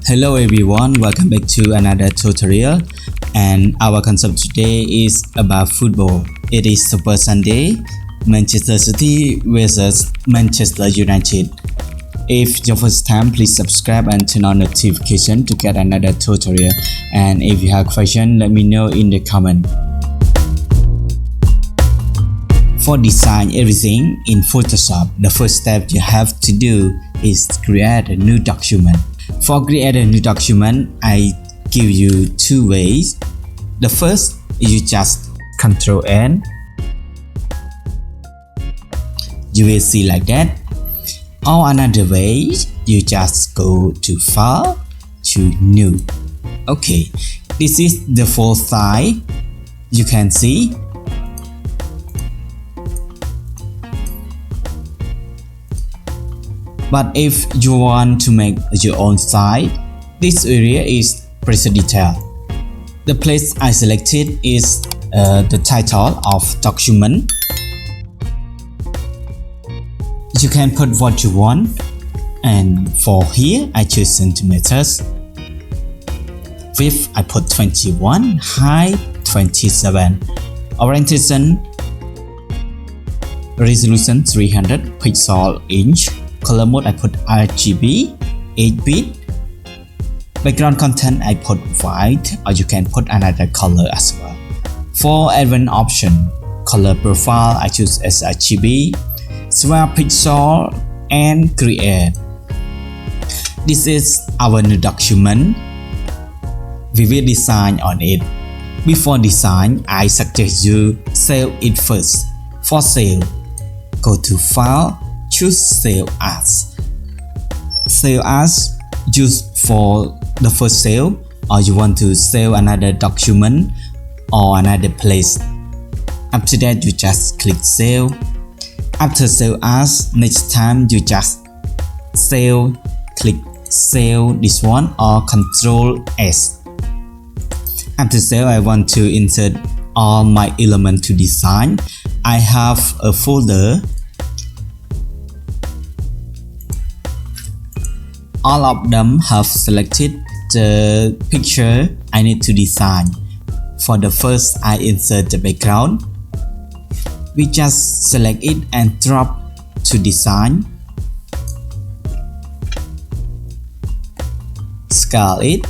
Hello everyone, welcome back to another tutorial, and our concept today is about football. It is Super Sunday, Manchester City versus Manchester United. If your first time, please subscribe and turn on notification to get another tutorial, and if you have question, let me know in the comment. For design everything in Photoshop, the first step you have to do is create a new document. For create a new document, I give you two ways. The first, you just Ctrl N. You will see like that. Or another way, you just go to File, to New. Okay, this is the full size. You can see. But if you want to make your own site, this area is Press Detail. The place I selected is the title of document. You can put what you want, and for here I choose centimeters. Width I put 21, height 27, orientation resolution 300 pixel inch. Color mode I put RGB 8-bit. Background content I put white, or you can put another color as well. For advanced option, color profile I choose as RGB, swap pixel and create. This is our new document. We will design on it. Before design, I suggest you save it first. For save, go to File, choose Save As. Save As used for the first save, or you want to save another document or another place. After that, you just click Save. After Save As, next time you just save, click Save this one or Ctrl S. After save, I want to insert all my elements to design. I have a folder. All of them have selected the picture I need to design. For the first, I insert the background. We just select it and drop to design. Scale it.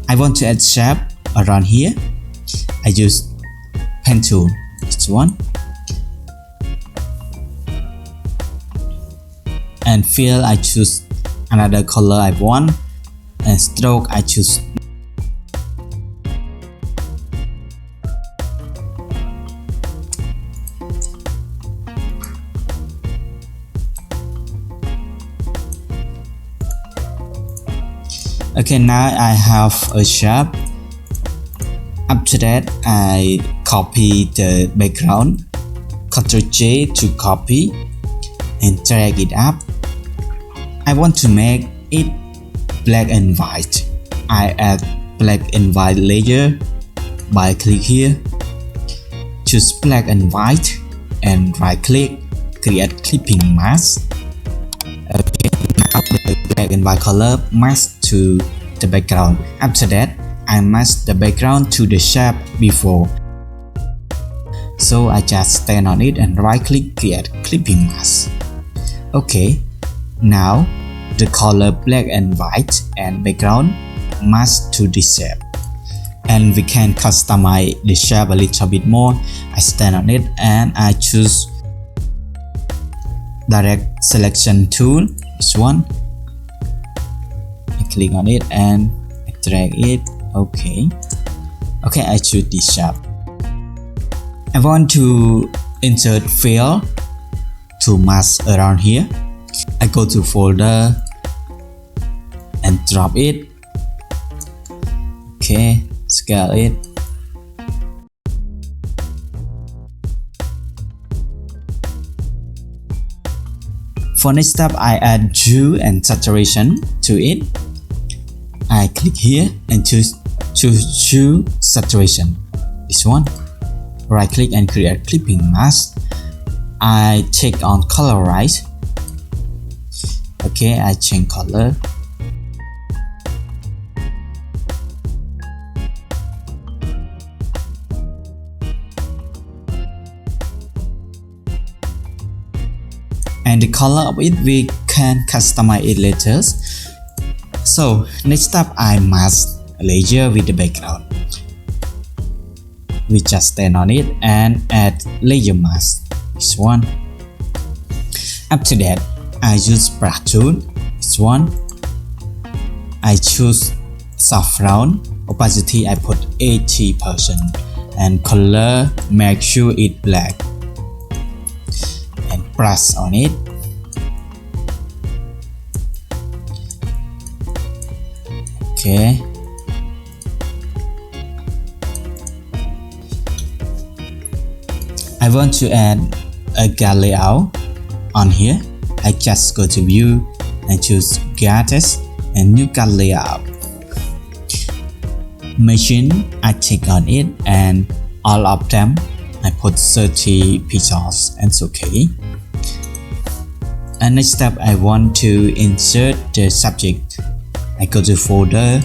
I want to add shape around here. I use pen tool, this one, and fill I choose another color I want, and stroke I choose. Okay, now I have a shape. After that, I copy the background, Ctrl J to copy and drag it up. I want to make it black and white. I add black and white layer by click here, choose black and white and right click, create clipping mask. Okay, now the black and white color mask to the background. After that, I match the background to the shape before. So I just stand on it and right click, create clipping mask. Okay, now the color black and white and background match to this shape. And we can customize the shape a little bit more. I stand on it and I choose direct selection tool, this one. I click on it and I drag it. Okay, I choose this shape. I want to insert fill to mask around here. I go to folder and drop it. Okay, scale it. For next step, I add hue and saturation to it. I click here and choose hue saturation, this one. right click and create clipping mask. I check on colorize. Okay, I change color. And the color of it, we can customize it later. So next step, I mask a layer with the background. We just stand on it and add layer mask. This one. After that, I use brush tool. This one. I choose soft round. Opacity I put 80%. And color, make sure it black. And press on it. Okay. I want to add a guide layout on here. I just go to view and choose guide text and new guide layout. Machine, I click on it and all of them I put 30 pixels and it's okay. And next step, I want to insert the subject. I go to folder.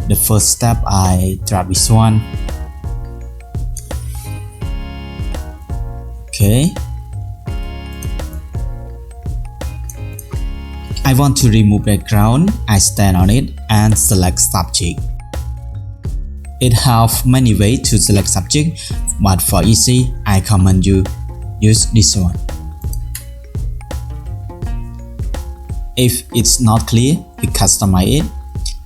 The first step, I drag this one. Okay. I want to remove background. I stand on it and select subject. It has many ways to select subject, but for easy, I recommend you use this one. If it's not clear, we customize it.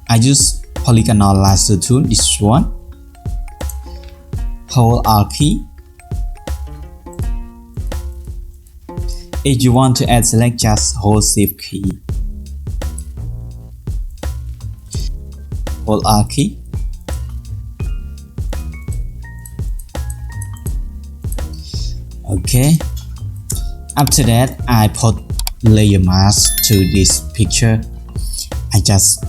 I use polygonal lasso tool, this one. Hold Alt key. If you want to add select, just hold Shift key. Hold Alt key. Okay. After that, I put layer mask to this picture. I just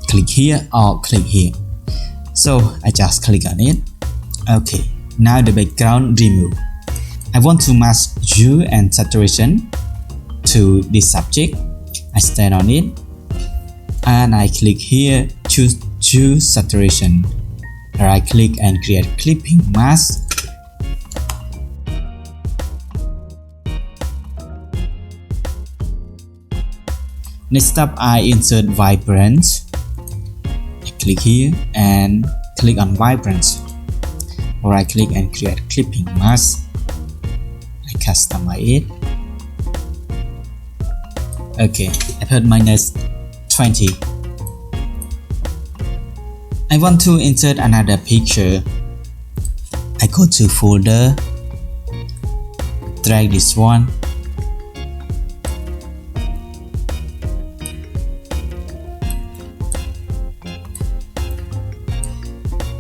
click here or click here. So I just click on it. Okay. Now the background remove. I want to mask hue and saturation to this subject. I stand on it and I click here, choose hue saturation. Right click and create clipping mask. Next up, I insert vibrance. I click here and click on vibrance. Right click and create clipping mask. I customize it. Okay, I put -20. I want to insert another picture. I go to folder, drag this one.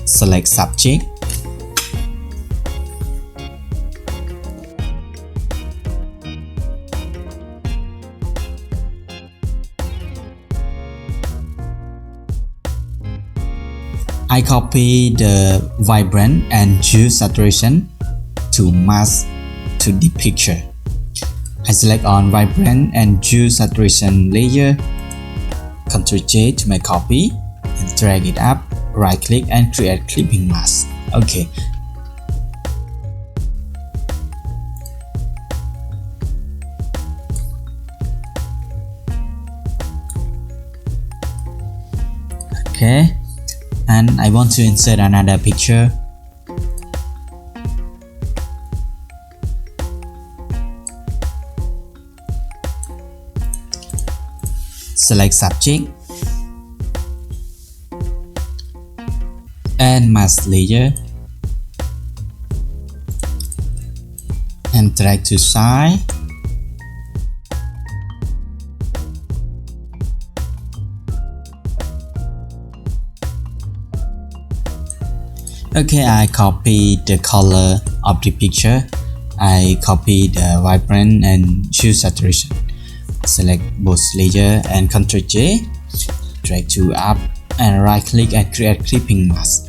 Select subject. I copy the vibrant and hue saturation to mask to the picture. I select on vibrant and hue saturation layer, Ctrl J to make copy and drag it up, right click and create clipping mask. Okay. Okay. And I want to insert another picture. Select subject and mask layer and drag to side. Okay, I copy the color of the picture. I copy the vibrant and hue saturation. Select both layer and Ctrl J, drag to up and right click and create clipping mask.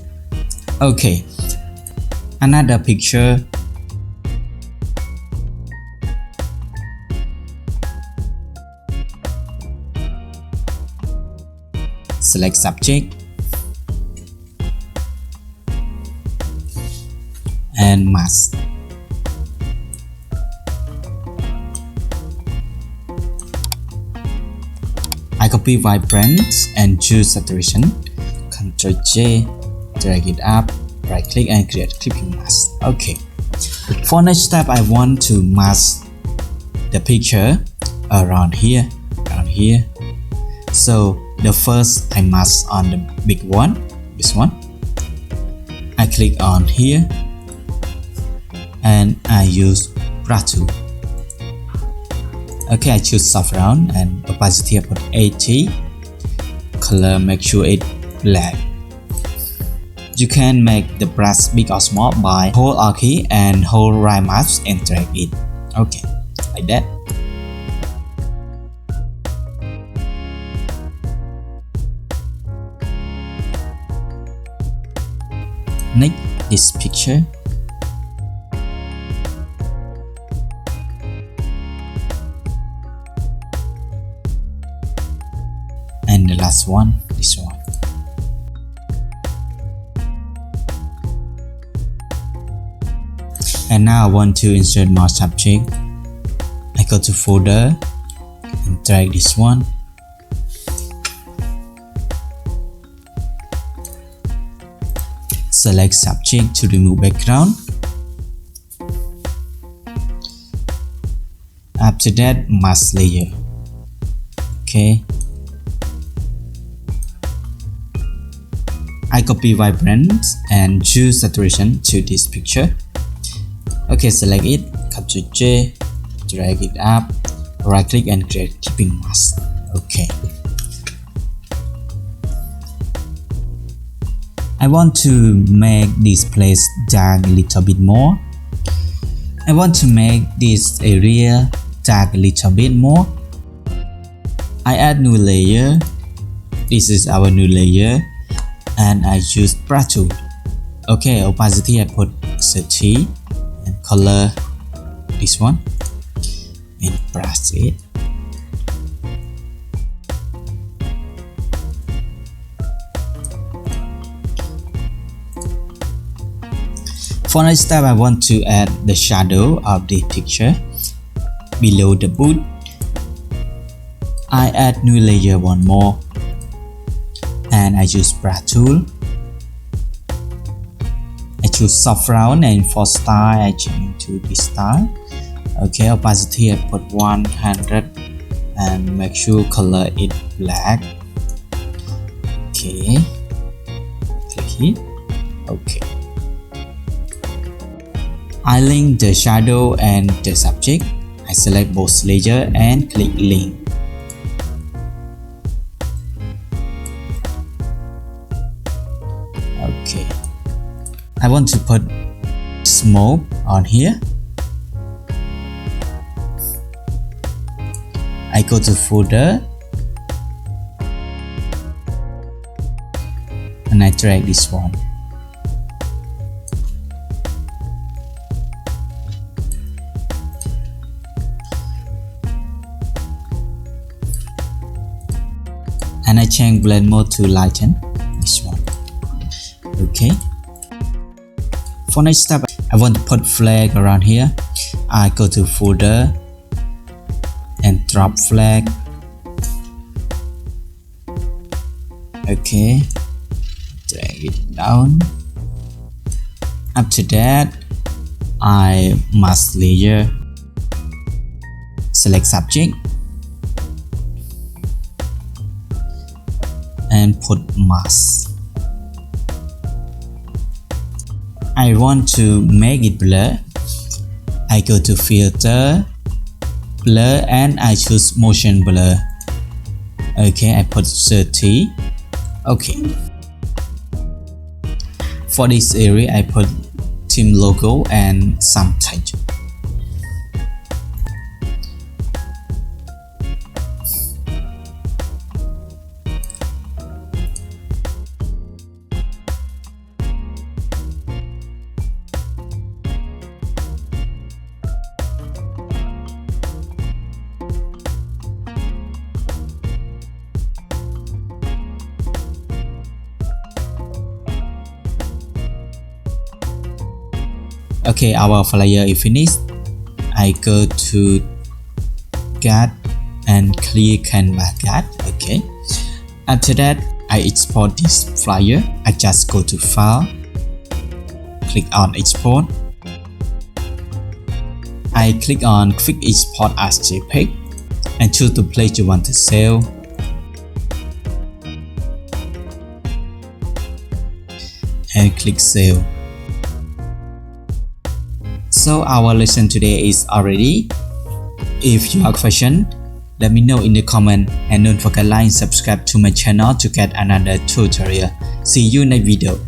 Okay, another picture. Select subject and mask. I copy vibrance and choose saturation. Ctrl J, drag it up, right click and create clipping mask. Okay. For next step, I want to mask the picture around here. So the first I mask on the big one, this one. I click on here and I use brush tool. Okay, I choose soft round and opacity I put 80. Color make sure it black. You can make the brush big or small by hold R key and hold right mouse and drag it. Okay, like that. Next, this picture. And the last one, this one. And now I want to insert more subject. I go to folder and drag this one. Select subject to remove background. After that, mask layer. Okay. I copy vibrance and choose saturation to this picture. Okay, select it, Ctrl J, drag it up, right click and create clipping mask. Okay. I want to make this place dark a little bit more. I want to make this area dark a little bit more. I add new layer. This is our new layer. And I use brush tool. Okay, opacity I put 30 and color this one and brush it. For next step, I want to add the shadow of the picture below the boot. I add new layer one more. And I use brush tool. I choose soft round and for style I change to this style. Okay, opacity I put 100 and make sure color it black. Okay, click it. Okay. I link the shadow and the subject. I select both layer and click link. Okay, I want to put smoke on here. I go to folder and I drag this one. And I change blend mode to lighten this one. Okay. For next step, I want to put flag around here. I go to folder and drop flag. Okay. Drag it down. After that, I mask layer. Select subject and put mask. I want to make it blur. I go to filter, blur and I choose motion blur. Okay, I put 30. Okay. For this area, I put team logo and some title. Okay, our flyer is finished. I go to Get and clear Canva Get. Okay. After that, I export this flyer. I just go to File, click on Export. I click on Quick Export as JPEG and choose the place you want to save. And click Save. So our lesson today is already. If you have a question, let me know in the comment and don't forget to like and subscribe to my channel to get another tutorial. See you in the video.